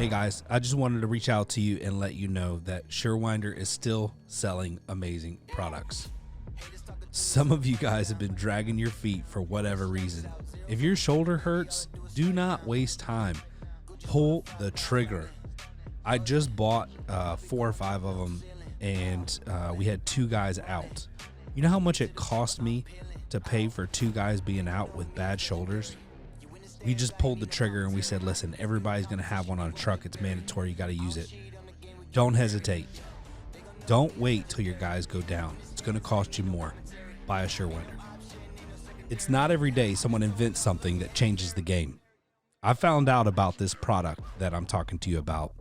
Hey guys, I just wanted to reach out to you and let you know that Surewinder is still selling amazing products. Some of you guys have been dragging your feet for whatever reason. If your shoulder hurts, do not waste time. Pull the trigger. I just bought 4 or 5 of them, and we had 2 guys out. You know how much it cost me to pay for 2 guys being out with bad shoulders? We just pulled the trigger and we said, listen, everybody's going to have one on a truck. It's mandatory. You got to use it. Don't hesitate. Don't wait till your guys go down. It's going to cost you more. Buy a Surewinder. It's not every day someone invents something that changes the game. I found out about this product that I'm talking to you about,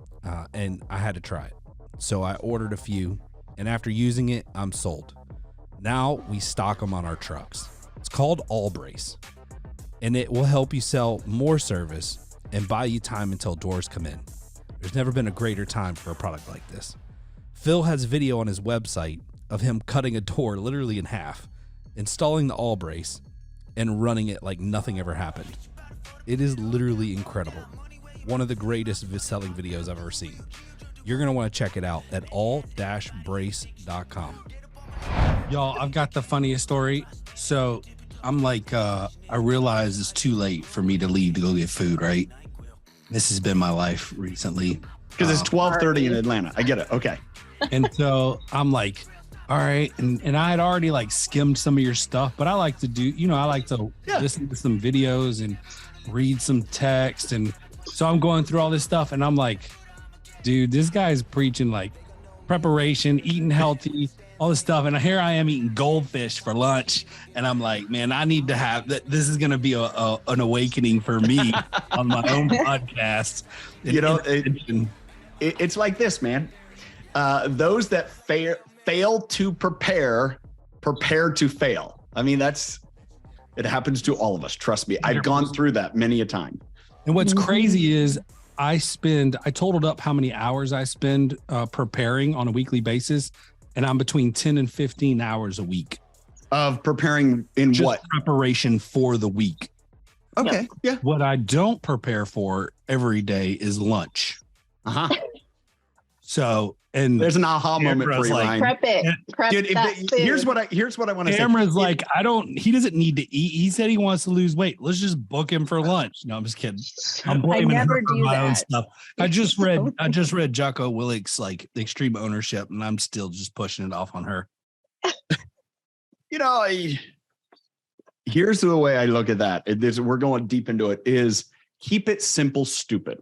and I had to try it. So I ordered a few, and after using it, I'm sold. Now we stock them on our trucks. It's called All Brace, and it will help you sell more service and buy you time until doors come in. There's never been a greater time for a product like this. Phil has a video on his website of him cutting a door literally in half, installing the All Brace, and running it like nothing ever happened. It is literally incredible. One of the greatest selling videos I've ever seen. You're going to want to check it out at all-brace.com. Y'all, I've got the funniest story. So I'm like, I realize it's too late for me to leave to go get food, right? This has been my life recently. Because it's 12:30 in Atlanta. I get it. Okay. And so I'm like, all right. And I had already like skimmed some of your stuff, but I like to do, I like to listen to some videos and read some text. And so I'm going through all this stuff and I'm like, dude, this guy's preaching like preparation, eating healthy, all this stuff. And here I am eating goldfish for lunch. And I'm like, man, I need to have that. This is going to be an awakening for me on my own podcast. It's like this, man. Those that fail to prepare to fail. I mean, it happens to all of us. Trust me. I've gone through that many a time. And what's crazy is I totaled up how many hours I spend preparing on a weekly basis. And I'm between 10 and 15 hours a week. Of preparing in just what? Preparation for the week. Okay. Yeah. What I don't prepare for every day is lunch. Uh-huh. So, and there's an aha moment for you, like, Ryan. Prep it. Dude, here's what I want to say. Camera's like, he doesn't need to eat. He said he wants to lose weight. Let's just book him for lunch. No, I'm just kidding. I'm blaming her for my own stuff. I just read Jocko Willick's like Extreme Ownership, and I'm still just pushing it off on her. Here's the way I look at that. We're going deep into it. Is keep it simple, stupid.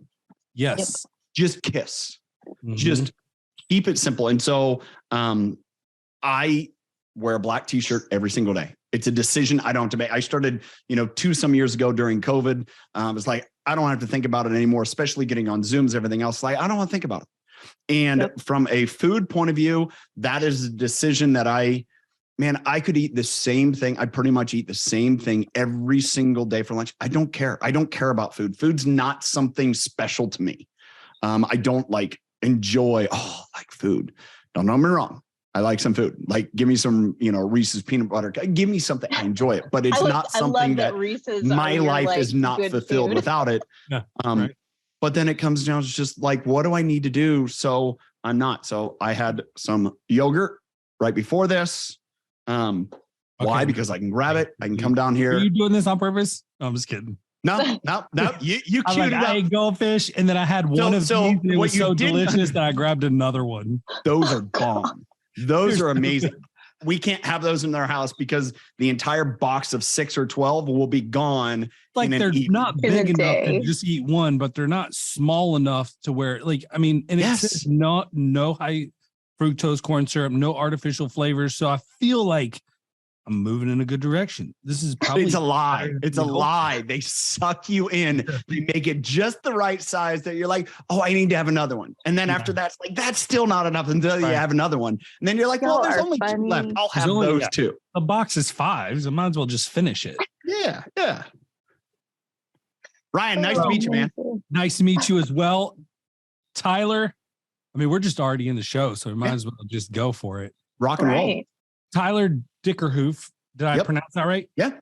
Yes. Yep. Just kiss. Mm-hmm. Just keep it simple. And so I wear a black t-shirt every single day. It's a decision I don't have to make. I started, some years ago during COVID. It's like, I don't have to think about it anymore, especially getting on Zooms, everything else. Like, I don't want to think about it. And from a food point of view, that is a decision that I could eat the same thing. I pretty much eat the same thing every single day for lunch. I don't care. I don't care about food. Food's not something special to me. I don't enjoy food. Don't know me wrong. I like some food. Like, give me some, Reese's peanut butter. Give me something. I enjoy it, but it's not something that my life is not fulfilled without it. Yeah, right. But then it comes down to just like, what do I need to do? So I'm not. So I had some yogurt right before this. Why? Because I can grab it. I can come down here. Are you doing this on purpose? No, I'm just kidding. No. You queued it up. I ate goldfish, and then I had one of these. And it was so delicious that I grabbed another one. Those are bomb. Those are amazing. We can't have those in our house because the entire box of 6 or 12 will be gone. Like, they're not big enough to just eat one, but they're not small enough to where, it says no high fructose corn syrup, no artificial flavors. So I feel like I'm moving in a good direction. This is probably it's a lie. It's a lie. They suck you in. They make it just the right size that you're like, oh, I need to have another one. And then after that's like, that's still not enough until you have another one. And then you're like, well, there's only 2 left. I'll have those 2. A box is 5. So I might as well just finish it. Yeah. Yeah. Ryan, nice to meet you, man. Nice to meet you as well. Tyler, we're just already in the show, so we might as well just go for it. Rock and roll. Tyler Dickerhoof. Did I pronounce that right? Yeah.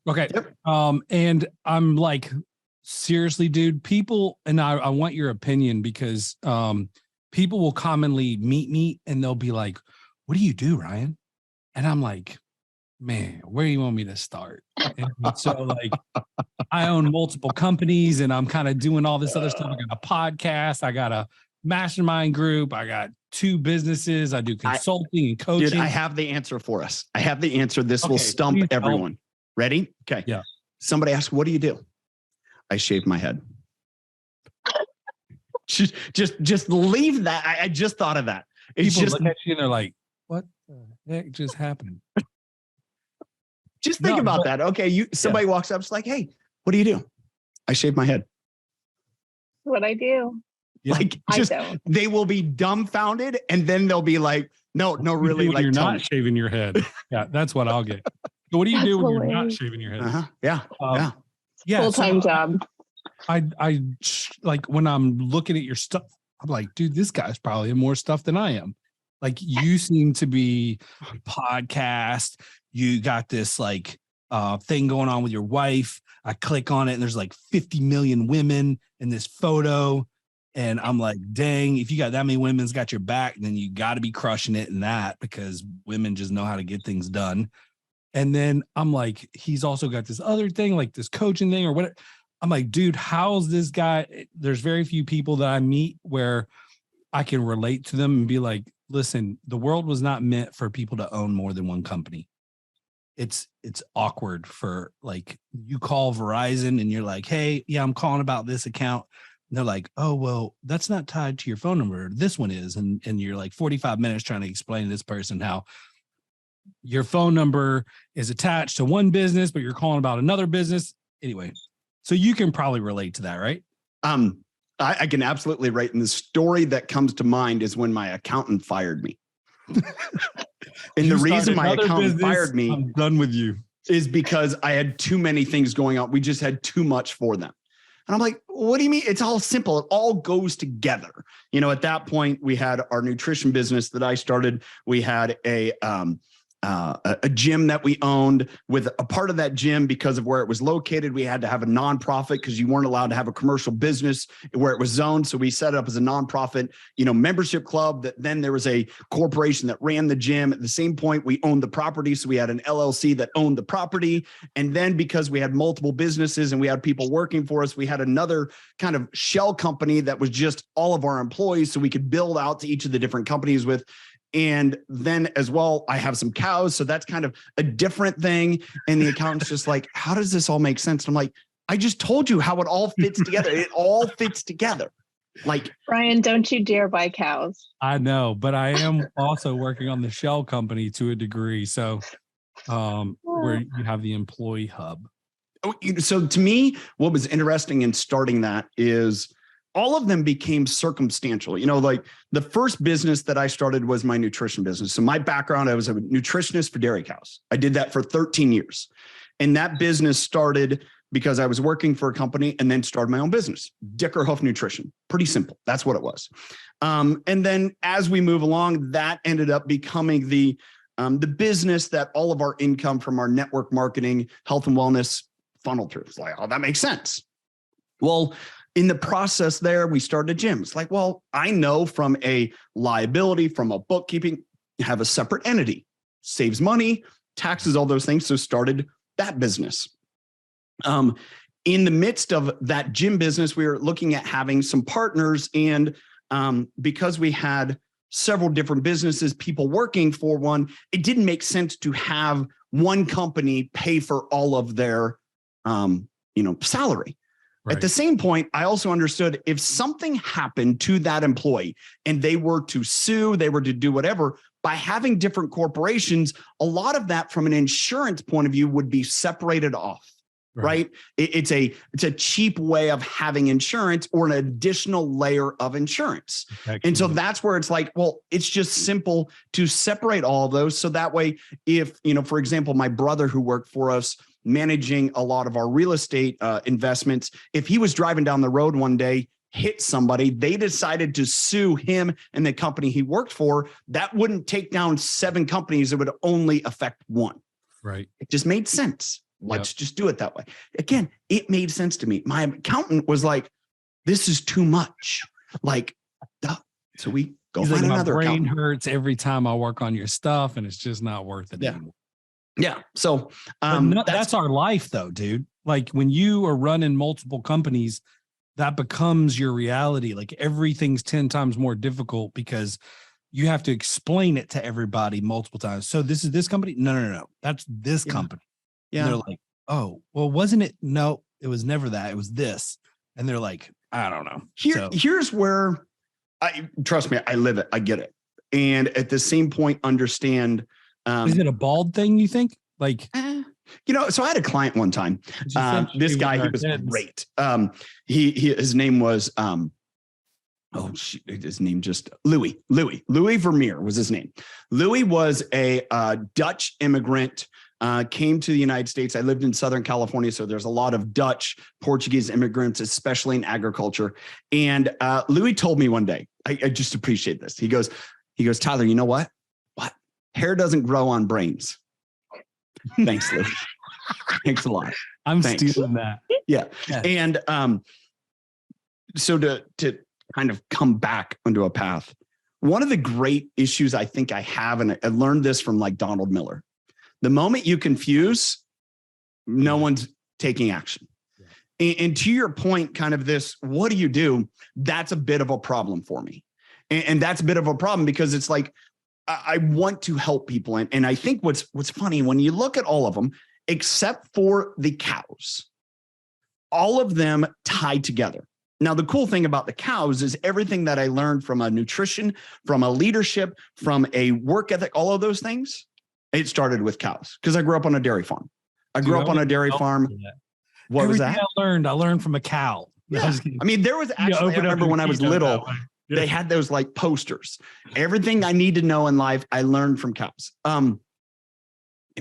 Okay. Yep. And I'm like seriously, dude, people, and I want your opinion because people will commonly meet me and they'll be like, what do you do, Ryan? And I'm like, man, where do you want me to start? And so like, I own multiple companies and I'm kind of doing all this other stuff. I got a podcast. I got a mastermind group. I got 2 businesses. I do consulting and coaching. Dude, I have the answer for us. I have the answer. This will stump everyone. Ready? Okay. Yeah. Somebody asks, what do you do? I shave my head. just leave that. I just thought of that. It's People just look at you and they're like, what the heck just happened? Just think about that. Okay. Somebody walks up, it's like, hey, what do you do? I shave my head. What I do. Yeah. Like, just, they will be dumbfounded. And then they'll be like, no, really. Like, you're not shaving your head. Yeah. That's what I'll get. So what do you do when you're not shaving your head? Uh-huh. Yeah. Yeah. Full-time job. I like when I'm looking at your stuff, I'm like, dude, this guy's probably more stuff than I am. Like you seem to be podcast. You got this like thing going on with your wife. I click on it and there's like 50 million women in this photo. And I'm like, dang, if you got that many women's got your back, then you got to be crushing it in that because women just know how to get things done. And then I'm like, he's also got this other thing, like this coaching thing or what. I'm like, dude, how's this guy? There's very few people that I meet where I can relate to them and be like, listen, the world was not meant for people to own more than one company. It's awkward for like you call Verizon and you're like, hey, yeah, I'm calling about this account. And they're like, oh, well, that's not tied to your phone number. This one is. And you're like 45 minutes trying to explain to this person how your phone number is attached to one business, but you're calling about another business. Anyway, so you can probably relate to that, right? I can absolutely relate. And the story that comes to mind is when my accountant fired me. And the reason my accountant fired me, I'm done with you, is because I had too many things going on. We just had too much for them. And I'm like, what do you mean? It's all simple. It all goes together. You know, at that point, we had our nutrition business that I started. We had a gym that we owned. With a part of that gym, because of where it was located, we had to have a nonprofit because you weren't allowed to have a commercial business where it was zoned. So we set it up as a nonprofit, membership club. That then there was a corporation that ran the gym. At the same point, we owned the property. So we had an LLC that owned the property. And then because we had multiple businesses and we had people working for us, we had another kind of shell company that was just all of our employees. So we could build out to each of the different companies with. And then as well, I have some cows. So that's kind of a different thing. And the accountant's just like, how does this all make sense? And I'm like, I just told you how it all fits together. It all fits together. Like, Ryan, don't you dare buy cows. I know, but I am also working on the shell company to a degree. So where you have the employee hub. So to me, what was interesting in starting that is all of them became circumstantial. Like the first business that I started was my nutrition business. So my background, I was a nutritionist for dairy cows. I did that for 13 years. And that business started because I was working for a company and then started my own business, Dickerhoof Nutrition. Pretty simple. That's what it was. And then as we move along, that ended up becoming the business that all of our income from our network marketing, health and wellness funneled through. It's like, oh, that makes sense. Well, in the process there, we started a gym. It's like, well, I know from a liability, from a bookkeeping, have a separate entity, saves money, taxes, all those things. So started that business. In the midst of that gym business, we were looking at having some partners. And because we had several different businesses, people working for one, it didn't make sense to have one company pay for all of their, salary. Right. At the same point, I also understood if something happened to that employee and they were to sue, they were to do whatever, by having different corporations, a lot of that from an insurance point of view would be separated off, right? It's a cheap way of having insurance or an additional layer of insurance. And so that's where it's like, well, it's just simple to separate all of those. So that way, if, for example, my brother who worked for us, managing a lot of our real estate investments, if he was driving down the road one day, hit somebody, they decided to sue him and the company he worked for, that wouldn't take down 7 companies. It would only affect one. Right. It just made sense. Let's just do it that way. Again, it made sense to me. My accountant was like, this is too much. Like, duh. So we go He's find like, another my brain accountant. hurts every time I work on your stuff, and it's just not worth it anymore. Yeah. So that's our life though, dude. Like when you are running multiple companies, that becomes your reality. Like everything's 10 times more difficult because you have to explain it to everybody multiple times. So this is this company? No. That's this company. Yeah. And they're like, oh, well, wasn't it? No, it was never that. It was this. And they're like, I don't know. Here's where trust me, I live it. I get it. And at the same point, understand. Is it a bald thing, you think? Like, so I had a client one time. This guy, he was great. His name was, his name just Louis Vermeer was his name. Louis was a Dutch immigrant, came to the United States. I lived in Southern California, so there's a lot of Dutch, Portuguese immigrants, especially in agriculture. And Louis told me one day, I just appreciate this. He goes, Tyler, you know what? Hair doesn't grow on brains. Thanks, Louis. Thanks a lot. I'm stealing that. Yeah. And so to kind of come back onto a path, one of the great issues I think I have, and I learned this from like Donald Miller, the moment you confuse, no one's taking action. And to your point, kind of this, what do you do? That's a bit of a problem for me. And that's a bit of a problem because it's like, I want to help people. And I think what's funny, when you look at all of them, except for the cows, all of them tied together. Now, the cool thing about the cows is everything that I learned from a nutrition, from a leadership, from a work ethic, all of those things, it started with cows because I grew up on a dairy farm. I grew up on a dairy farm. What was that? I learned from a cow. Yeah. I mean, there was actually, I remember when I was little, they had those like posters. Everything I need to know in life, I learned from cows. In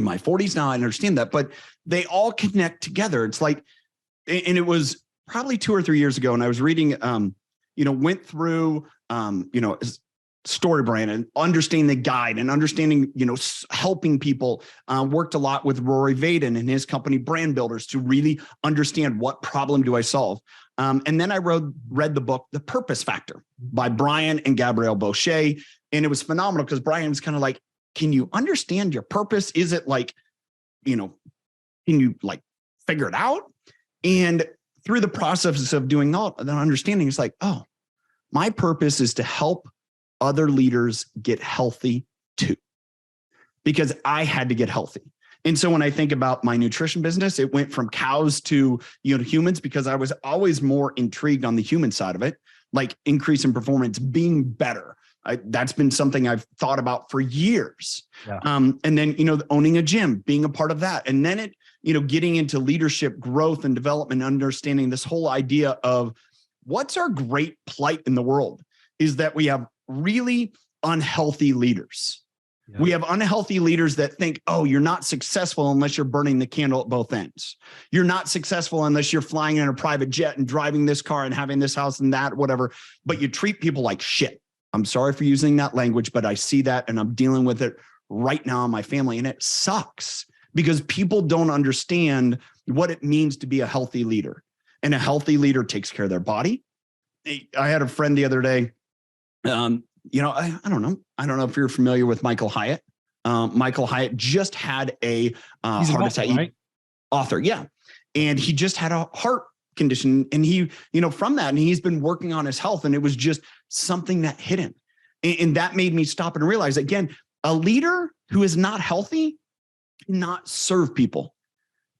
my 40s now, I understand that, but they all connect together. It's like, and it was probably 2 or 3 years ago, and I was reading, went through, story brand and understanding the guide and understanding, helping people, worked a lot with Rory Vaden and his company Brand Builders to really understand what problem do I solve. And then I read the book, The Purpose Factor by Brian and Gabrielle Boucher. And it was phenomenal because Brian was kind of like, can you understand your purpose? Is it like, can you like figure it out? And through the process of doing that understanding, it's like, oh, my purpose is to help other leaders get healthy too, because I had to get healthy. And so when I think about my nutrition business, it went from cows to, humans, because I was always more intrigued on the human side of it, like increase in performance, being better. That's been something I've thought about for years. Yeah. And then, owning a gym, being a part of that. And then getting into leadership, growth and development, understanding this whole idea of what's our great plight in the world is that we have really unhealthy leaders. Yeah. We have unhealthy leaders that think, oh, you're not successful unless you're burning the candle at both ends. You're not successful unless you're flying in a private jet and driving this car and having this house and that, whatever. But you treat people like shit. I'm sorry for using that language, but I see that and I'm dealing with it right now in my family. And it sucks because people don't understand what it means to be a healthy leader. And a healthy leader takes care of their body. I had a friend the other day. I don't know. I don't know if you're familiar with Michael Hyatt. Michael Hyatt just had a heart attack. Right? Author, yeah. And he just had a heart condition. And he, from that, and he's been working on his health. And it was just something that hit him. And that made me stop and realize, again, a leader who is not healthy cannot serve people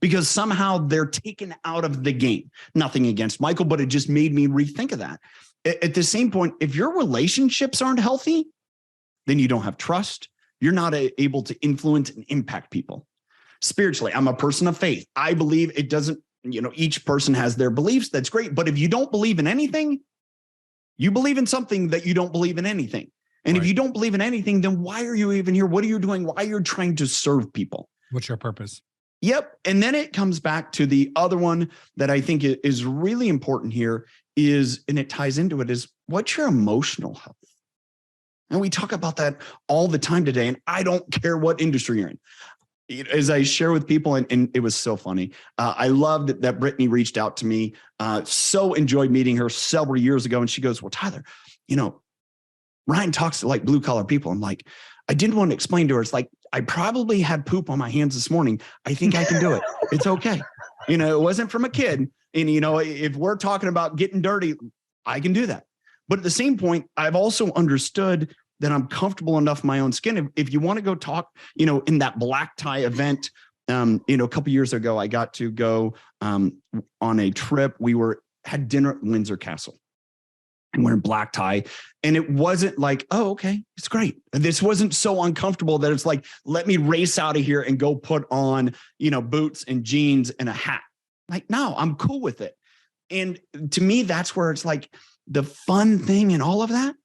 because somehow they're taken out of the game. Nothing against Michael, but it just made me rethink of that. At the same point, if your relationships aren't healthy, then you don't have trust. You're not able to influence and impact people. Spiritually, I'm a person of faith. I believe it doesn't, each person has their beliefs. That's great. But if you don't believe in anything, you believe in something that you don't believe in anything. And if you don't believe in anything, then why are you even here? What are you doing? Why are you trying to serve people? What's your purpose? Yep. And then it comes back to the other one that I think is really important here and it ties into it, is what's your emotional health? And we talk about that all the time today. And I don't care what industry you're in. as I share with people, and it was so funny. I loved that Brittany reached out to me. So enjoyed meeting her several years ago. And she goes, well, Tyler, Ryan talks to like blue collar people. I'm like, I didn't want to explain to her. It's like, I probably had poop on my hands this morning. I think I can do it. It's okay. It wasn't from a kid. And, if we're talking about getting dirty, I can do that. But at the same point, I've also understood that I'm comfortable enough in my own skin. If you want to go talk, in that black tie event, a couple years ago, I got to go on a trip. We had dinner at Windsor Castle. And we're in black tie. And it wasn't like, oh, okay, it's great. This wasn't so uncomfortable that it's like, let me race out of here and go put on, boots and jeans and a hat. Like, no, I'm cool with it. And to me, that's where it's like the fun thing in all of that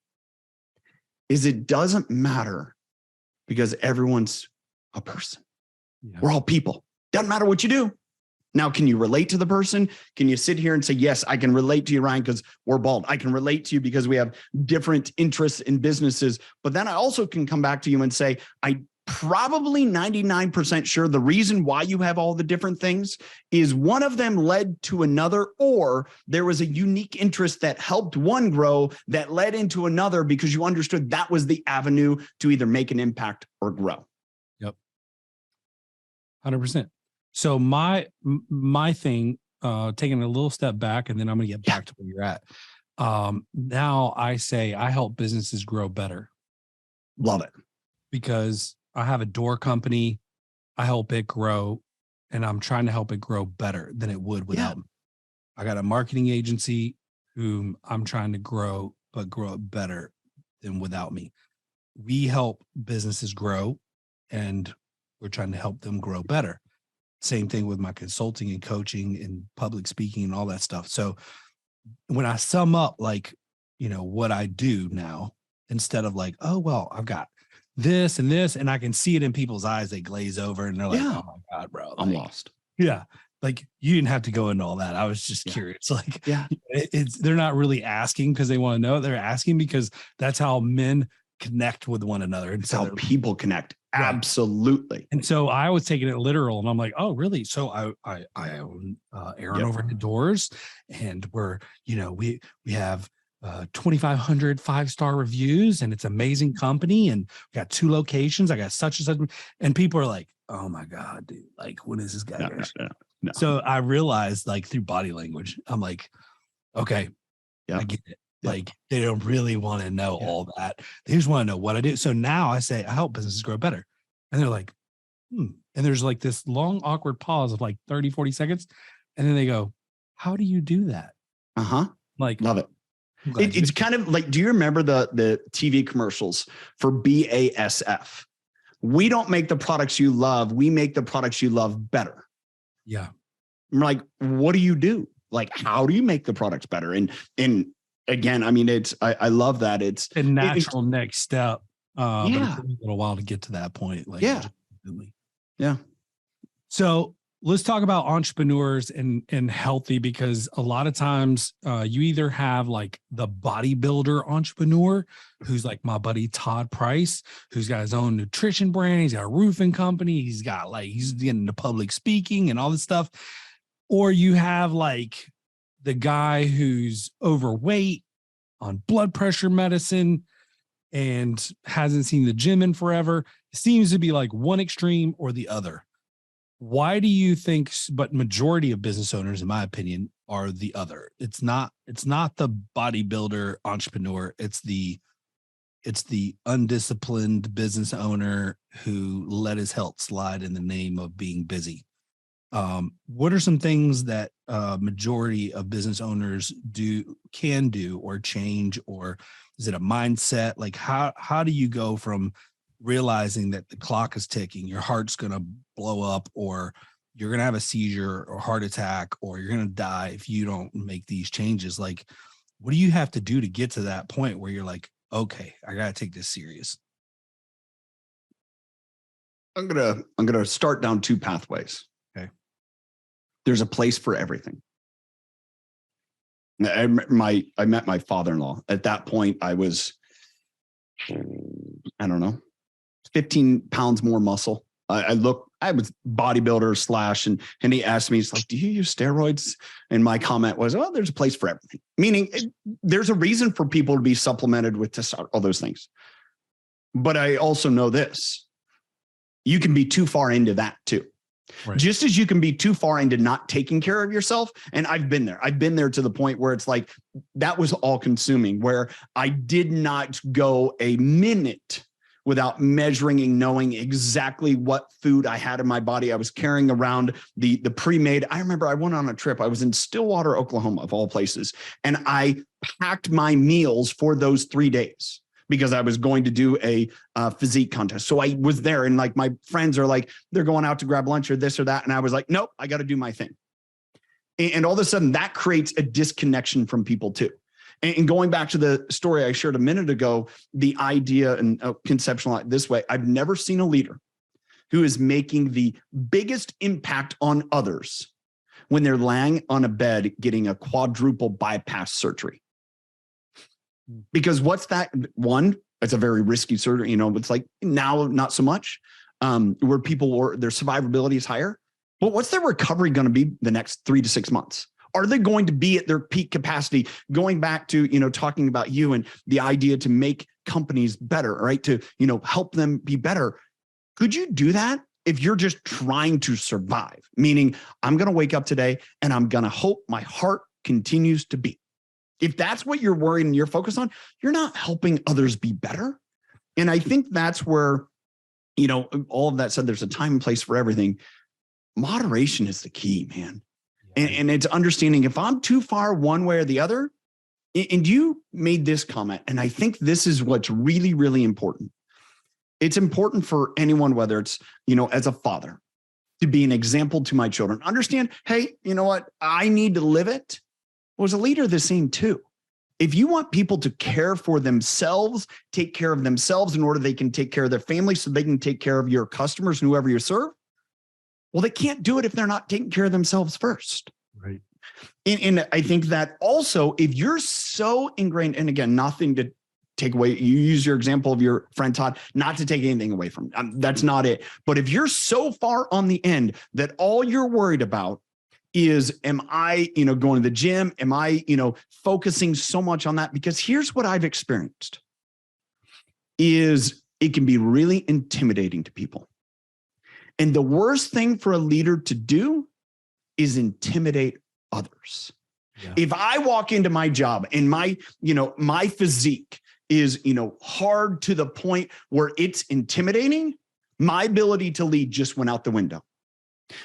is it doesn't matter because everyone's a person. Yeah. We're all people. Doesn't matter what you do. Now, can you relate to the person? Can you sit here and say, yes, I can relate to you, Ryan, because we're bald. I can relate to you because we have different interests in businesses. But then I also can come back to you and say, I probably 99% sure the reason why you have all the different things is one of them led to another, or there was a unique interest that helped one grow that led into another because you understood that was the avenue to either make an impact or grow. Yep. 100%. So my thing, taking a little step back, and then I'm going to get back to where you're at. Now I say I help businesses grow better. Love it. Because I have a door company, I help it grow, and I'm trying to help it grow better than it would without me. I got a marketing agency whom I'm trying to grow, but grow it better than without me. We help businesses grow, and we're trying to help them grow better. Same thing with my consulting and coaching and public speaking and all that stuff. So when I sum up, like, what I do now, instead of like, oh, well, I've got this and this, and I can see it in people's eyes, they glaze over and they're like, oh my God, bro, I'm lost. Yeah. Like, you didn't have to go into all that. I was just curious. Like, they're not really asking because they want to know. They're asking because that's how men connect with one another. And it's how people connect. Right. Absolutely. And so I was taking it literal, and I'm like, oh, really? So I own Aaron Overhead Doors, and we're, we have 2,500 5-star reviews, and it's an amazing company, and we got 2 locations. I got such and such, and people are like, oh my God, dude, like, when is this guy? No. So I realized, like, through body language, I'm like, okay, I get it. Like, they don't really want to know all that. They just want to know what I do. So now I say, I help businesses grow better. And they're like, And there's like this long, awkward pause of like 30, 40 seconds. And then they go, how do you do that? Like, love it. It's kind of like, do you remember the TV commercials for BASF? We don't make the products you love. We make the products you love better. Yeah. I'm like, what do you do? Like, how do you make the products better? And again, I mean, I love that. It's a natural next step. But it took a little while to get to that point. Like, So let's talk about entrepreneurs and healthy, because a lot of times you either have like the bodybuilder entrepreneur who's like my buddy Todd Price, who's got his own nutrition brand. He's got a roofing company. He's getting into public speaking and all this stuff. Or you have like the guy who's overweight, on blood pressure medicine, and hasn't seen the gym in forever. It seems to be like one extreme or the other. Why do you think, but majority of business owners, in my opinion, are the other? It's not the bodybuilder entrepreneur. It's the undisciplined business owner who let his health slide in the name of being busy. What are some things that majority of business owners can do or change, or is it a mindset? Like, how do you go from realizing that the clock is ticking, your heart's going to blow up, or you're going to have a seizure or heart attack, or you're going to die if you don't make these changes? Like, what do you have to do to get to that point where you're like, okay, I got to take this serious? I'm going to start down 2 pathways. There's a place for everything. I met my father-in-law. At that point, I was, 15 pounds more muscle. I look I was bodybuilder slash, and he asked me, he's like, do you use steroids? And my comment was, oh, there's a place for everything. Meaning there's a reason for people to be supplemented with all those things. But I also know this, you can be too far into that too. Right. Just as you can be too far into not taking care of yourself. And I've been there to the point where it's like, that was all consuming, where I did not go a minute without measuring and knowing exactly what food I had in my body. I was carrying around the pre-made. I remember I went on a trip. I was in Stillwater, Oklahoma, of all places. And I packed my meals for those 3 days, because I was going to do a physique contest. So I was there, and like my friends are like, they're going out to grab lunch or this or that. And I was like, nope, I got to do my thing. And all of a sudden that creates a disconnection from people too. And going back to the story I shared a minute ago, the idea and conceptual this way, I've never seen a leader who is making the biggest impact on others when they're lying on a bed getting a quadruple bypass surgery. Because what's that? One, it's a very risky surgery. It's like now not so much, where their survivability is higher. But what's their recovery going to be the next 3 to 6 months? Are they going to be at their peak capacity? Going back to, talking about you and the idea to make companies better, right? To, help them be better. Could you do that if you're just trying to survive? Meaning, I'm going to wake up today and I'm going to hope my heart continues to beat. If that's what you're worried and you're focused on, you're not helping others be better. And I think that's where, all of that said, there's a time and place for everything. Moderation is the key, man. And it's understanding if I'm too far one way or the other. And you made this comment, and I think this is what's really, really important. It's important for anyone, whether it's, as a father, to be an example to my children. Understand, hey, you know what? I need to live it. Well, as a leader, the same too. If you want people to care for themselves, take care of themselves in order they can take care of their family, so they can take care of your customers and whoever you serve, well, they can't do it if they're not taking care of themselves first. Right. And I think that also, if you're so ingrained, and again, nothing to take away, you use your example of your friend Todd, not to take anything away from that's not it. But if you're so far on the end that all you're worried about is, am I, going to the gym? Am I, focusing so much on that? Because here's what I've experienced is it can be really intimidating to people. And the worst thing for a leader to do is intimidate others. Yeah. If I walk into my job and my physique is, hard to the point where it's intimidating, my ability to lead just went out the window.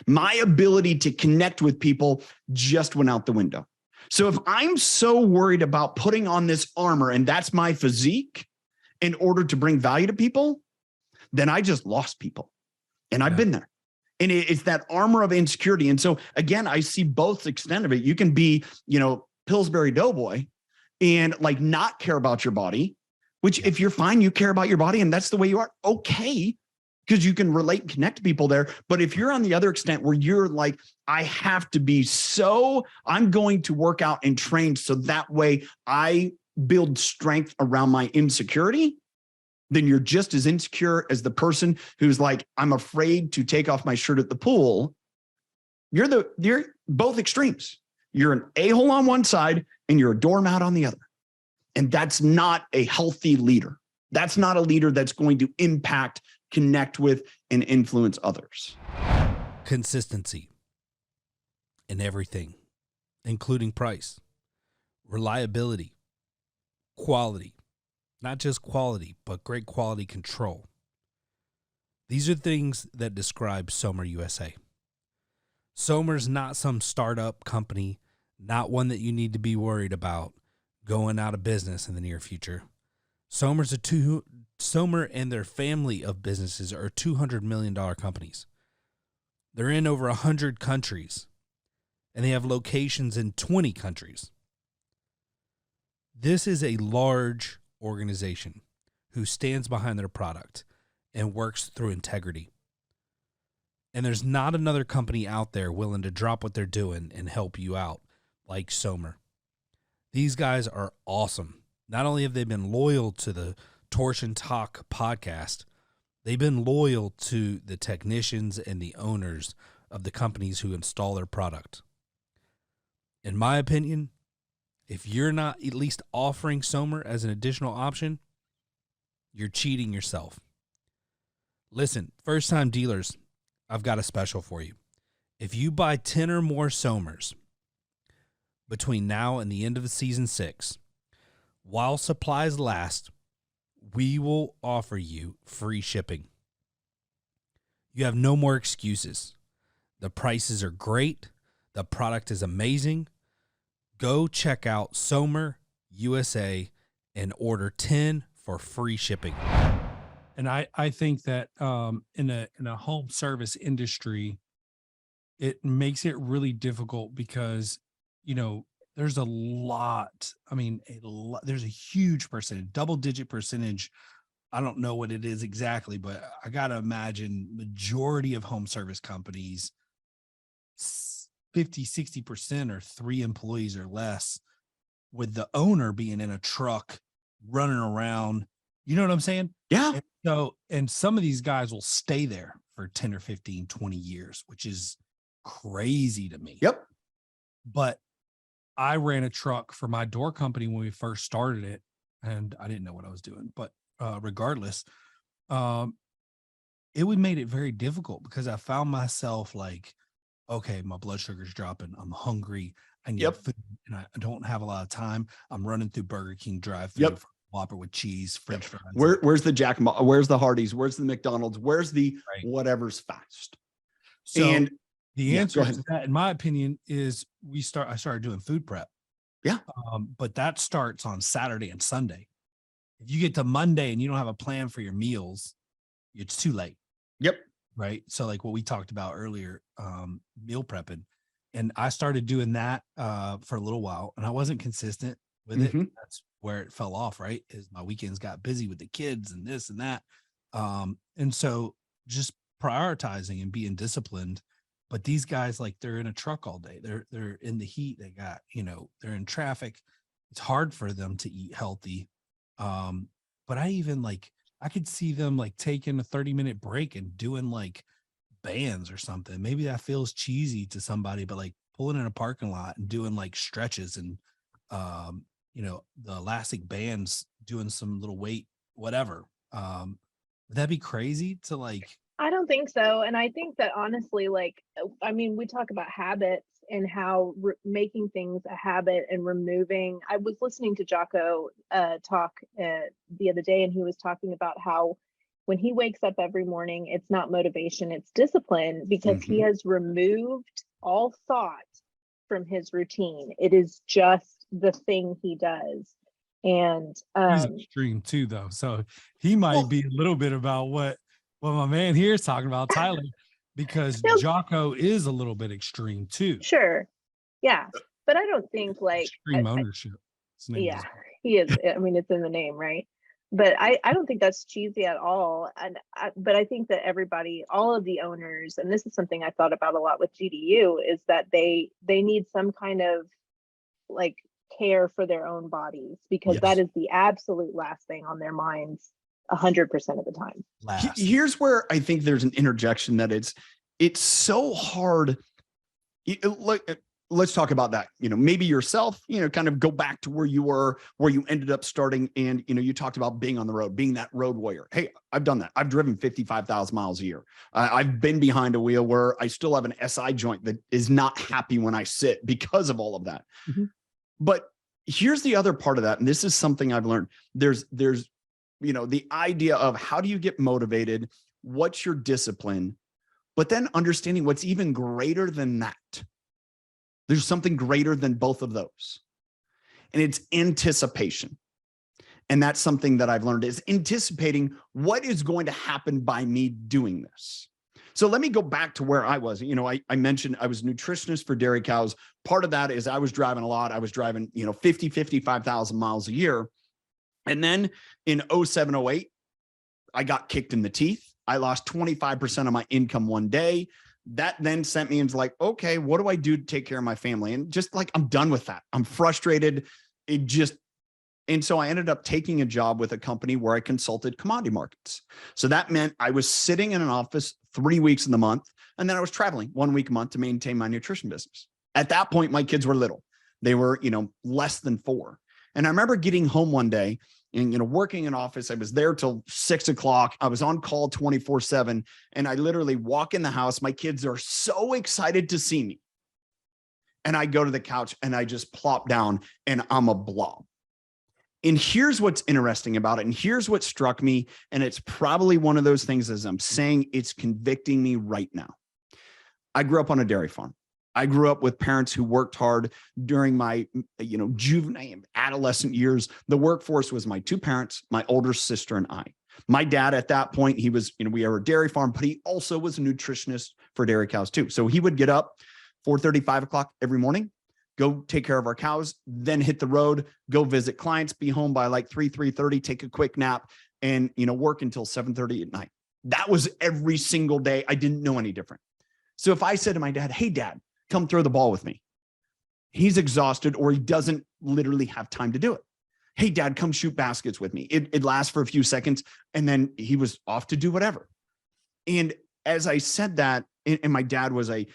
My ability to connect with people just went out the window. So if I'm so worried about putting on this armor, and that's my physique, in order to bring value to people, then I just lost people. And I've been there. And it's that armor of insecurity. And so again, I see both extent of it. You can be, Pillsbury Doughboy and like not care about your body, which if you're fine, you care about your body and that's the way you are. Okay. Because you can relate and connect to people there. But if you're on the other extent where you're like, I'm going to work out and train so that way I build strength around my insecurity, then you're just as insecure as the person who's like, I'm afraid to take off my shirt at the pool. You're both extremes. You're an a-hole on one side and you're a doormat on the other. And that's not a healthy leader. That's not a leader that's going to impact, connect with, and influence others. Consistency in everything, including price, reliability, quality, not just quality, but great quality control. These are things that describe Somer USA. Somer's not some startup company, not one that you need to be worried about going out of business in the near future. Somer and their family of businesses are $200 million companies. They're in over 100 countries, and they have locations in 20 countries. This is a large organization who stands behind their product and works through integrity. And there's not another company out there willing to drop what they're doing and help you out like Somer. These guys are awesome. Not only have they been loyal to the Torsion Talk podcast, They've been loyal to the technicians and the owners of the companies who install their product. In my opinion, if you're not at least offering Somer as an additional option, you're cheating yourself. Listen, first-time dealers, I've got a special for you. If you buy 10 or more Somers between now and the end of season 6, while supplies last, we will offer you free shipping. You have no more excuses. The prices are great. The product is amazing. Go check out Somer USA and order 10 for free shipping. And I think that in a home service industry, it makes it really difficult because, you know, there's a lot. I mean, there's a huge percentage, double-digit percentage. I don't know what it is exactly, but I got to imagine majority of home service companies, 50, 60% are 3 employees or less, with the owner being in a truck running around. You know what I'm saying? Yeah. And some of these guys will stay there for 10 or 15, 20 years, which is crazy to me. Yep. But I ran a truck for my door company when we first started it, and I didn't know what I was doing. But regardless, it would made it very difficult because I found myself like, okay, my blood sugar's dropping. I'm hungry. I need food, and I don't have a lot of time. I'm running through Burger King drive-thru for Whopper with cheese, French fries. Where's the where's the Hardee's? Where's the McDonald's? Where's the whatever's fast? So, and the answer to that, in my opinion, is I started doing food prep. Yeah. But that starts on Saturday and Sunday. If you get to Monday and you don't have a plan for your meals, it's too late. Yep. Right. So like what we talked about earlier, meal prepping. And I started doing that for a little while, and I wasn't consistent with it. That's where it fell off, right? Is my weekends got busy with the kids and this and that. And so just prioritizing and being disciplined. But these guys, like, they're in a truck all day. They're in the heat. They got, they're in traffic. It's hard for them to eat healthy. But I could see them like taking a 30-minute break and doing like bands or something. Maybe that feels cheesy to somebody, but like pulling in a parking lot and doing like stretches and, the elastic bands, doing some little weight, whatever. Would that be crazy to like? I don't think so. And I think that honestly, we talk about habits and how making things a habit and removing. I was listening to Jocko talk the other day, and he was talking about how when he wakes up every morning, it's not motivation, it's discipline, because he has removed all thought from his routine. It is just the thing he does. And he's extreme too, though. So he might be a little bit about what my man here is talking about, Tyler, because Jocko is a little bit extreme too. Sure. Yeah. But I don't think extreme ownership. He is. I mean, it's in the name, right? But I don't think that's cheesy at all. But I think that everybody, all of the owners, and this is something I thought about a lot with GDU, is that they need some kind of like care for their own bodies, because that is the absolute last thing on their minds 100% of the time. Here's where I think there's an interjection that it's so hard. Let's talk about that. Maybe yourself, kind of go back to where you ended up starting. And, you talked about being on the road, being that road warrior. Hey, I've done that. I've driven 55,000 miles a year. I've been behind a wheel where I still have an SI joint that is not happy when I sit because of all of that. But here's the other part of that. And this is something I've learned. There's the idea of how do you get motivated? What's your discipline? But then understanding what's even greater than that. There's something greater than both of those. And it's anticipation. And that's something that I've learned, is anticipating what is going to happen by me doing this. So let me go back to where I was. I mentioned I was a nutritionist for dairy cows. Part of that is I was driving a lot. I was driving, 55,000 miles a year. And then in 07, 08, I got kicked in the teeth. I lost 25% of my income one day. That then sent me into like, okay, what do I do to take care of my family? And just like, I'm done with that. I'm frustrated. And so I ended up taking a job with a company where I consulted commodity markets. So that meant I was sitting in an office 3 weeks in the month, and then I was traveling 1 week a month to maintain my nutrition business. At that point, my kids were little. They were, less than 4. And I remember getting home one day and, working in office. I was there till 6 o'clock. I was on call 24/7. And I literally walk in the house. My kids are so excited to see me. And I go to the couch and I just plop down and I'm a blob. And here's what's interesting about it. And here's what struck me. And it's probably one of those things, as I'm saying, it's convicting me right now. I grew up on a dairy farm. I grew up with parents who worked hard during my, juvenile and adolescent years. The workforce was my 2 parents, my older sister, and I. My dad at that point, he was, we are a dairy farm, but he also was a nutritionist for dairy cows too. So he would get up 4:30, 5 o'clock every morning, go take care of our cows, then hit the road, go visit clients, be home by like 3:30, take a quick nap, and, work until 7:30 at night. That was every single day. I didn't know any different. So if I said to my dad, hey, Dad, come throw the ball with me, he's exhausted or he doesn't literally have time to do it. Hey, Dad, come shoot baskets with me. It lasts for a few seconds, and then he was off to do whatever. And as I said that, and my dad was a,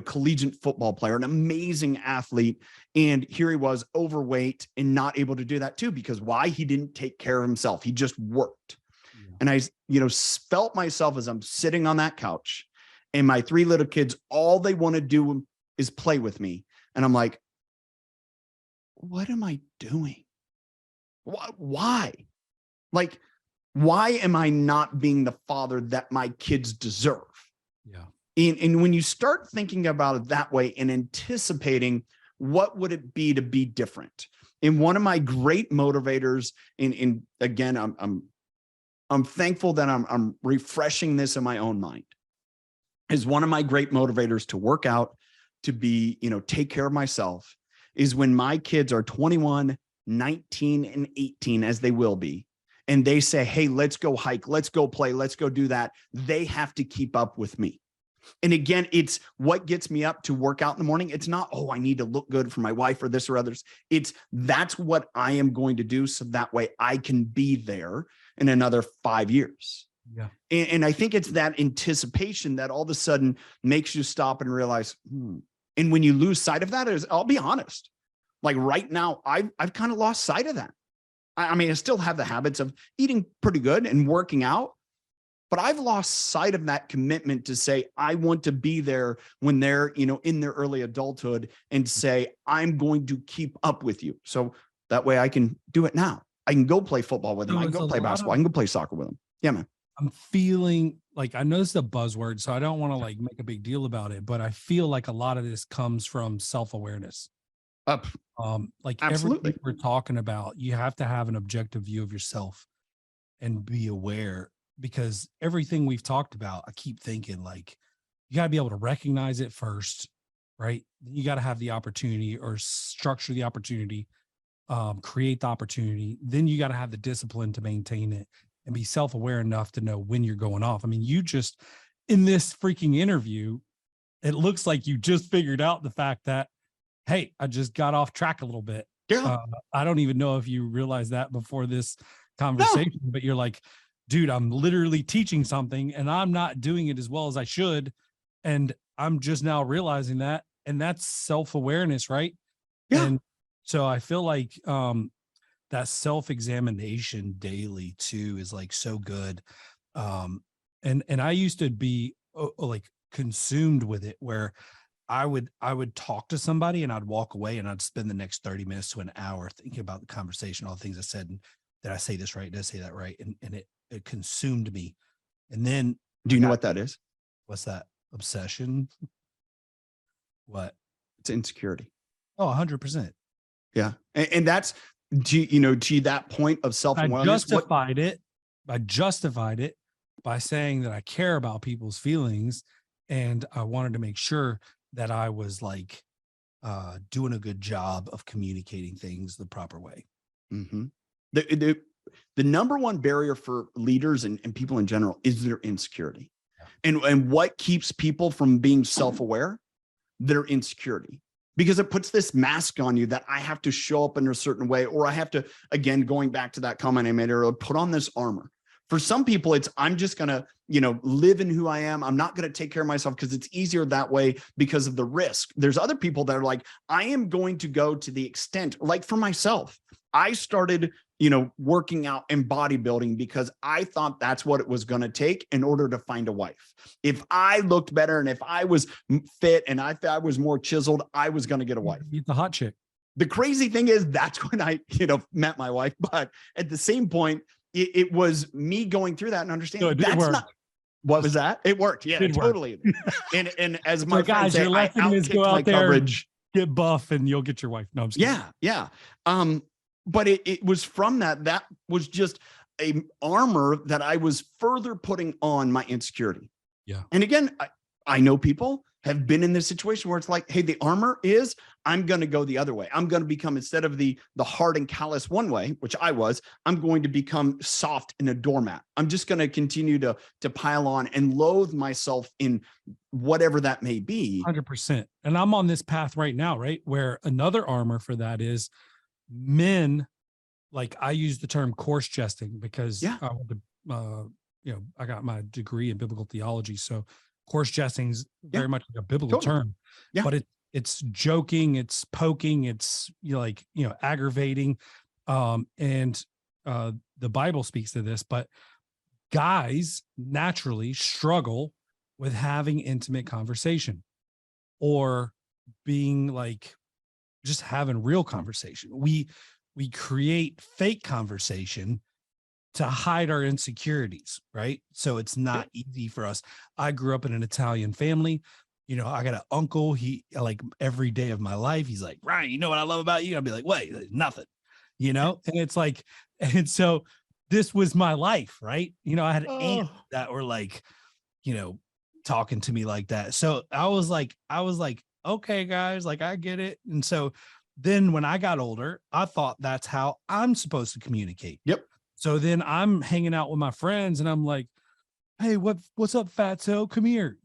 collegiate football player, an amazing athlete. And here he was overweight and not able to do that too, because why? He didn't take care of himself. He just worked. Yeah. And I, felt myself as I'm sitting on that couch, and my 3 little kids, all they want to do is play with me. And I'm like, what am I doing? Why? Like, why am I not being the father that my kids deserve? Yeah. And when you start thinking about it that way and anticipating what would it be to be different, and one of my great motivators, and again, I'm thankful that I'm refreshing this in my own mind, is one of my great motivators to work out, to be, take care of myself, is when my kids are 21, 19, and 18, as they will be, and they say, hey, let's go hike, let's go play, let's go do that. They have to keep up with me. And again, it's what gets me up to work out in the morning. It's not, oh, I need to look good for my wife or this or others. That's what I am going to do. So that way I can be there in another 5 years. Yeah. And I think it's that anticipation that all of a sudden makes you stop and realize, And when you lose sight of that, I'll be honest, like right now, I've kind of lost sight of that. I mean, I still have the habits of eating pretty good and working out, but I've lost sight of that commitment to say, I want to be there when they're, in their early adulthood, and say, I'm going to keep up with you. So that way I can do it now. I can go play football with them. I can go play basketball. I can go play soccer with them. Yeah, man. I'm feeling like, I know it's a buzzword, so I don't want to like make a big deal about it, but I feel like a lot of this comes from self-awareness. Like Absolutely. everything we're talking about, you have to have an objective view of yourself and be aware, because everything we've talked about, I keep thinking like, you got to be able to recognize it first, right? You got to have the opportunity, or structure the opportunity, create the opportunity. Then you got to have the discipline to maintain it and be self-aware enough to know when you're going off. I mean, you just, in this freaking interview, it looks like you just figured out the fact that, hey, I just got off track a little bit. Yeah. I don't even know if you realized that before this conversation, but you're like, dude, I'm literally teaching something and I'm not doing it as well as I should. And I'm just now realizing that. And that's self-awareness, right? Yeah. And so I feel like that self-examination daily too is like so good. And I used to be like consumed with it, where I would talk to somebody and I'd walk away and I'd spend the next 30 minutes to an hour thinking about the conversation, all the things I said, and did I say this right? Did I say that right? And it consumed me. And then, do you know what that is? What's that? Obsession? What? It's insecurity. Oh, 100%. Yeah. And that's, to that point of self-awareness. I justified it by saying that I care about people's feelings, and I wanted to make sure that I was like doing a good job of communicating things the proper way. Mm-hmm. The number one barrier for leaders and people in general is their insecurity. Yeah. And what keeps people from being self-aware? Their insecurity. because it puts this mask on you that I have to show up in a certain way, or I have to, again, going back to that comment I made earlier, put on this armor. For some people, it's, I'm just going to, live in who I am. I'm not going to take care of myself because it's easier that way because of the risk. There's other people that are like, I am going to go to the extent, like for myself, I started, working out and bodybuilding because I thought that's what it was going to take in order to find a wife. If I looked better and if I was fit and I thought I was more chiseled, I was going to get a wife. Get the hot chick. The crazy thing is that's when I, met my wife. But at the same point, it was me going through that and understanding that's not, what was that? It worked. Yeah, totally. And as my guys, your lesson is go out there, coverage. Get buff and you'll get your wife. No, I'm just kidding. Yeah. But it was from that was just a armor that I was further putting on my insecurity. Yeah. And again, I know people have been in this situation where it's like, hey, the armor is, I'm going to go the other way. I'm going to become, instead of the hard and callous one way, which I was, I'm going to become soft in a doormat. I'm just going to continue to pile on and loathe myself in whatever that may be. 100%. And I'm on this path right now, right? Where another armor for that is men, like I use the term course jesting because I went to, I got my degree in biblical theology. So course jesting is very much like a biblical term, but it's joking, it's poking, it's aggravating. And the Bible speaks to this, but guys naturally struggle with having intimate conversation or being like, just having real conversation. We create fake conversation to hide our insecurities, right? So it's not easy for us. I grew up in an Italian family. I got an uncle. He, like, every day of my life, he's like, Ryan, you know what I love about you? I'll be like, wait, nothing, and it's like, and so this was my life, right? I had aunts that were like, talking to me like that. So I was like, okay, guys, like, I get it. And so then when I got older, I thought that's how I'm supposed to communicate. Yep. So then I'm hanging out with my friends and I'm like, hey, what's up, fatso? Come here,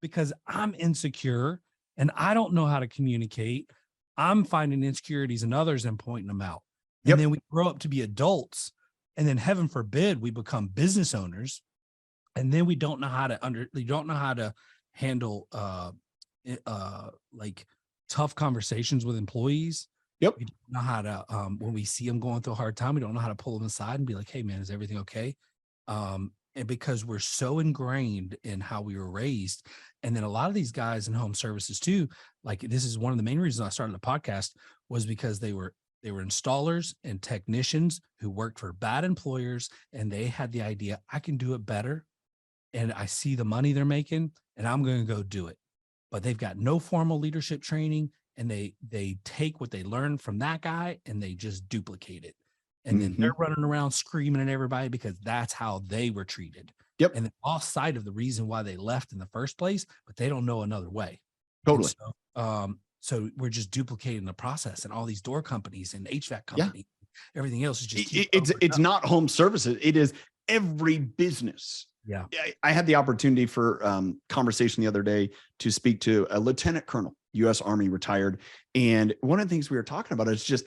because I'm insecure and I don't know how to communicate. I'm finding insecurities in others and pointing them out. And then we grow up to be adults, and then heaven forbid we become business owners, and then we don't know how to handle like tough conversations with employees. Yep. We don't know how to, when we see them going through a hard time, we don't know how to pull them aside and be like, hey man, is everything okay? And because we're so ingrained in how we were raised. And then a lot of these guys in home services too, like, this is one of the main reasons I started the podcast, was because they were installers and technicians who worked for bad employers, and they had the idea, I can do it better. And I see the money they're making and I'm going to go do it. But they've got no formal leadership training, and they take what they learned from that guy and they just duplicate it. And then they're running around screaming at everybody because that's how they were treated. Yep. And they're off sight of the reason why they left in the first place, but they don't know another way. Totally. So we're just duplicating the process, and all these door companies and HVAC companies, everything else is just, it's not home services. It is every business. Yeah. I had the opportunity for conversation the other day to speak to a lieutenant colonel, U.S. Army, retired. And one of the things we were talking about is just,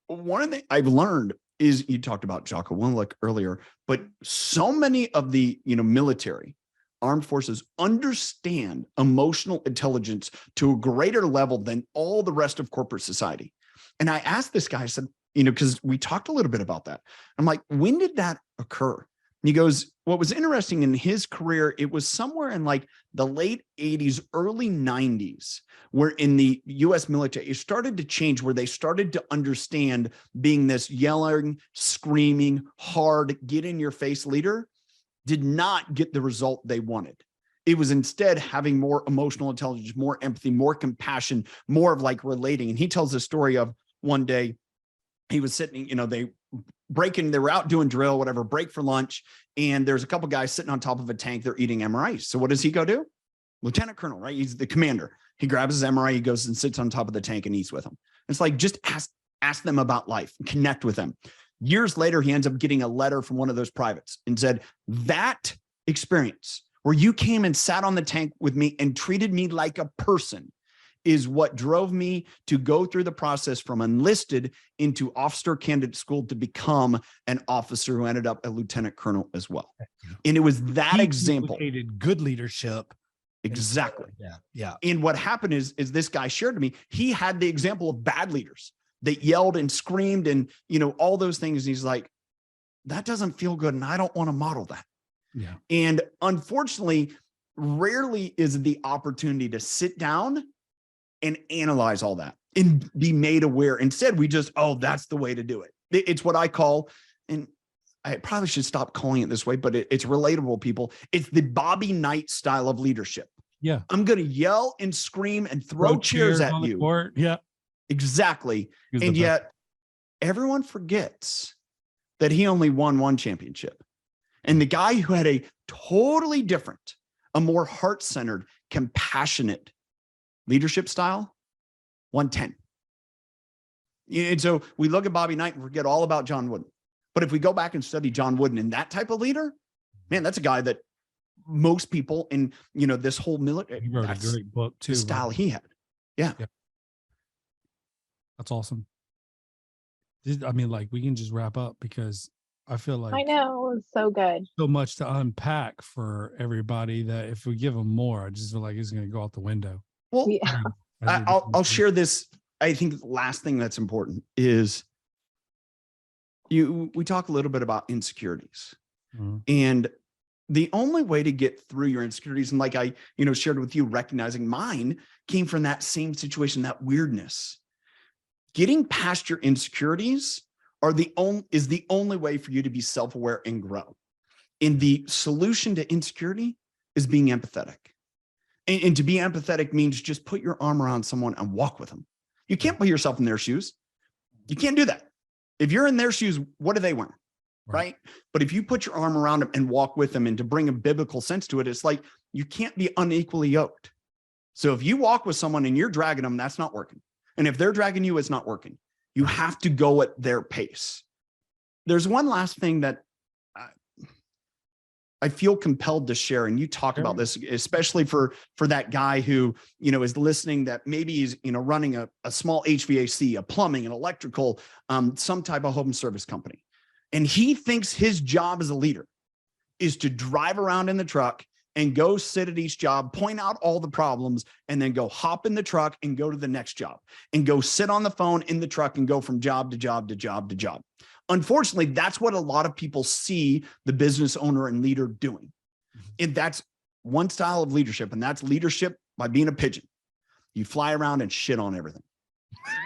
one of the things I've learned is, you talked about Jocko Willink earlier, but so many of the, military armed forces understand emotional intelligence to a greater level than all the rest of corporate society. And I asked this guy, I said, because we talked a little bit about that. I'm like, when did that occur? And he goes, what was interesting in his career, it was somewhere in like the late 80s, early 90s, where in the US military, it started to change, where they started to understand being this yelling, screaming, hard, get in your face leader did not get the result they wanted. It was instead having more emotional intelligence, more empathy, more compassion, more of like relating. And he tells the story of one day he was sitting, they were out doing drill, whatever, break for lunch. And there's a couple guys sitting on top of a tank. They're eating MRIs. So what does he go do? Lieutenant colonel, right? He's the commander. He grabs his MRI. He goes and sits on top of the tank and eats with them. It's like, just ask them about life, connect with them. Years later, he ends up getting a letter from one of those privates and said, that experience where you came and sat on the tank with me and treated me like a person is what drove me to go through the process from enlisted into officer candidate school to become an officer who ended up a lieutenant colonel as well. And it was that example. Good leadership. Exactly. Yeah. And what happened is this guy shared to me, he had the example of bad leaders that yelled and screamed and, all those things. And he's like, that doesn't feel good. And I don't want to model that. Yeah. And unfortunately, rarely is the opportunity to sit down and analyze all that and be made aware. Instead, we just, that's the way to do it. It's what I call, and I probably should stop calling it this way, but it's relatable, people. It's the Bobby Knight style of leadership. Yeah. I'm going to yell and scream and throw chairs at you. Yeah. Exactly. And yet everyone forgets that he only won one championship. And the guy who had a totally different, a more heart-centered, compassionate leadership style, 110. And so we look at Bobby Knight and forget all about Jon Wooden. But if we go back and study Jon Wooden and that type of leader, man, that's a guy that most people in, this whole military, he wrote a great book too. The style he had. Yeah. That's awesome. I mean, like, we can just wrap up because I feel like I know, it's so good. So much to unpack for everybody that if we give them more, I just feel like it's going to go out the window. Well, yeah. I'll share this. I think the last thing that's important is we talk a little bit about insecurities. Mm-hmm. And the only way to get through your insecurities, and like I, shared with you, recognizing mine came from that same situation, that weirdness. Getting past your insecurities is the only way for you to be self-aware and grow. And the solution to insecurity is being empathetic. And to be empathetic means just put your arm around someone and walk with them. You can't put yourself in their shoes. You can't do that. If you're in their shoes, what are they wearing? Right? But if you put your arm around them and walk with them, and to bring a biblical sense to it, it's like you can't be unequally yoked. So if you walk with someone and you're dragging them, that's not working. And if they're dragging you, it's not working. You have to go at their pace. There's one last thing that I feel compelled to share, and you talk about this, especially for that guy who, is listening, that maybe he's, running a small HVAC, a plumbing, an electrical, some type of home service company. And he thinks his job as a leader is to drive around in the truck and go sit at each job, point out all the problems, and then go hop in the truck and go to the next job and go sit on the phone in the truck and go from job to job to job to job. Unfortunately, that's what a lot of people see the business owner and leader doing. And that's one style of leadership, and that's leadership by being a pigeon. You fly around and shit on everything.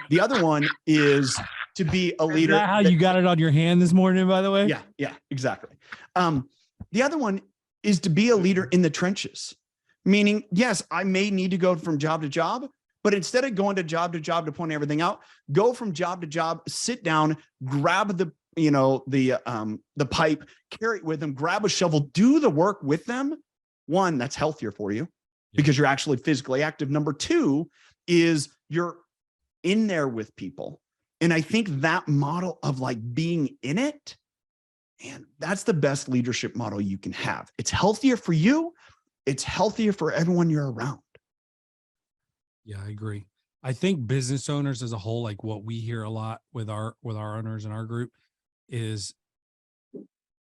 The other one is to be a leader. Is that how you got it on your hand this morning, by the way? Yeah, exactly. The other one is to be a leader in the trenches, meaning, yes, I may need to go from job to job, but instead of going to job to point everything out, go from job to job, sit down, grab the pipe, carry it with them, grab a shovel, do the work with them. One, that's healthier for you because you're actually physically active. Number two is you're in there with people. And I think that model of like being in it, and that's the best leadership model you can have. It's healthier for you. It's healthier for everyone you're around. Yeah, I agree. I think business owners as a whole, like what we hear a lot with our owners in our group is,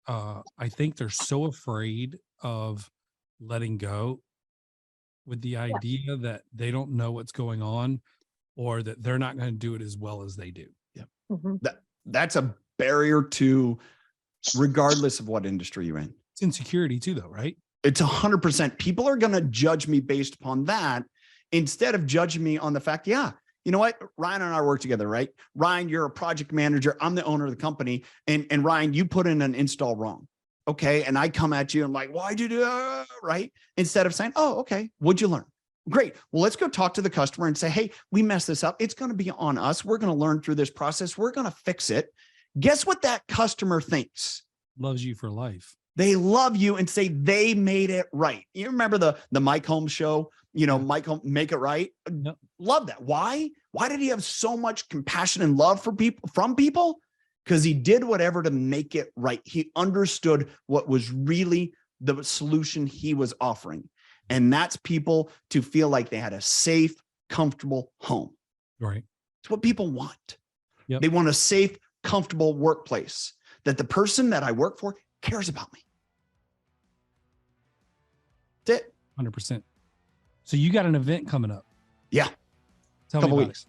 I think they're so afraid of letting go with the idea that they don't know what's going on or that they're not going to do it as well as they do. Yeah. Mm-hmm. That's a barrier to, regardless of what industry you're in. It's insecurity too, though, right? It's 100%. People are going to judge me based upon that instead of judging me on the fact, you know what? Ryan and I work together, right? Ryan, you're a project manager. I'm the owner of the company. And Ryan, you put in an install wrong. Okay. And I come at you and I'm like, why'd you do that? Right? Instead of saying, oh, okay. What'd you learn? Great. Well, let's go talk to the customer and say, hey, we messed this up. It's going to be on us. We're going to learn through this process. We're going to fix it. Guess what that customer thinks? Loves you for life. They love you and say they made it right. You remember the Mike Holmes show, Mike Holmes, Make It Right. Yep. Love that. Why? Why did he have so much compassion and love for people, from people? Because he did whatever to make it right. He understood what was really the solution he was offering. And that's people to feel like they had a safe, comfortable home. Right. It's what people want. Yep. They want a safe, comfortable workplace that the person that I work for cares about me. That's it. 100%. So you got an event coming up. Yeah. Tell me Couple about weeks.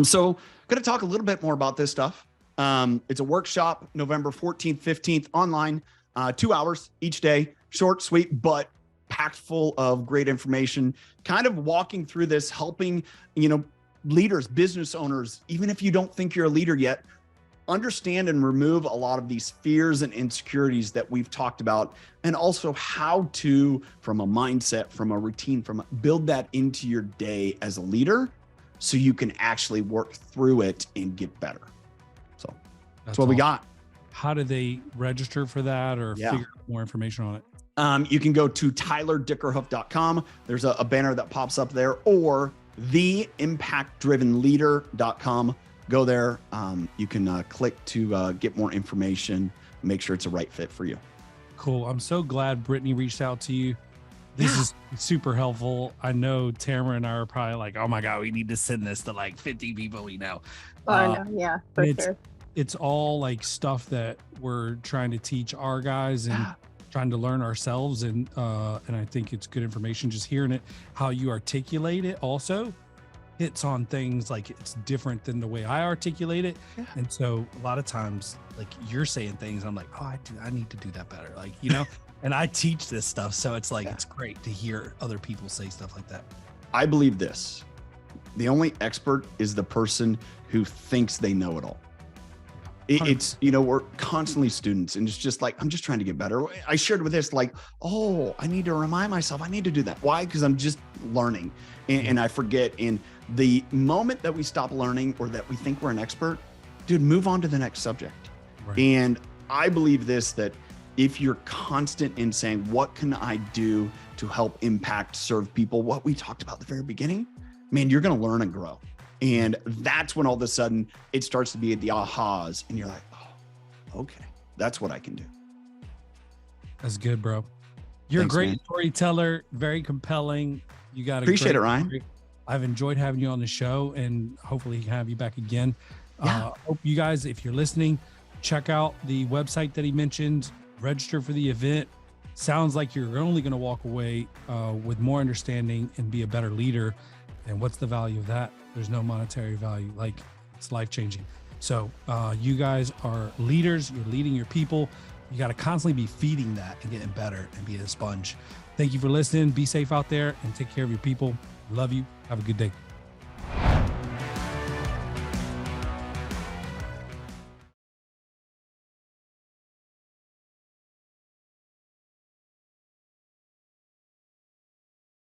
So going to talk a little bit more about this stuff. It's a workshop, November 14th, 15th, online, 2 hours each day, short, sweet, but packed full of great information, kind of walking through this, helping, leaders, business owners, even if you don't think you're a leader yet, understand and remove a lot of these fears and insecurities that we've talked about, and also how to, from a mindset, from a routine, build that into your day as a leader so you can actually work through it and get better. So that's what we got. How do they register for that or figure out more information on it? You can go to tylerdickerhoof.com. There's a banner that pops up there, or theimpactdrivenleader.com. Go there. You can click to get more information, make sure it's a right fit for you. Cool. I'm so glad Brittany reached out to you. This is super helpful. I know Tamara and I are probably like, oh my God, we need to send this to like 50 people we know. No, yeah, for sure. It's all like stuff that we're trying to teach our guys and trying to learn ourselves. And I think it's good information. Just hearing it, how you articulate it also hits on things like it's different than the way I articulate it. Yeah. And so a lot of times, like you're saying things, I'm like, oh, I need to do that better. Like, and I teach this stuff. So it's like, it's great to hear other people say stuff like that. I believe this. The only expert is the person who thinks they know it all. It's, we're constantly students, and it's just like, I'm just trying to get better. I shared with this, like, oh, I need to remind myself, I need to do that. Why? Because I'm just learning and I forget. And the moment that we stop learning or that we think we're an expert, dude, move on to the next subject. Right. And I believe this, that if you're constant in saying, what can I do to help impact, serve people, what we talked about at the very beginning, man, you're going to learn and grow. And that's when all of a sudden it starts to be the ahas, and you're like, oh, okay, that's what I can do. That's good, bro. You're a great storyteller, very compelling. You got appreciate it, Ryan. Story. I've enjoyed having you on the show, and hopefully have you back again. Hope you guys, if you're listening, check out the website that he mentioned, register for the event. Sounds like you're only going to walk away with more understanding and be a better leader. And what's the value of that? There's no monetary value. Like, it's life-changing. So you guys are leaders. You're leading your people. You got to constantly be feeding that and getting better and be a sponge. Thank you for listening. Be safe out there and take care of your people. Love you. Have a good day.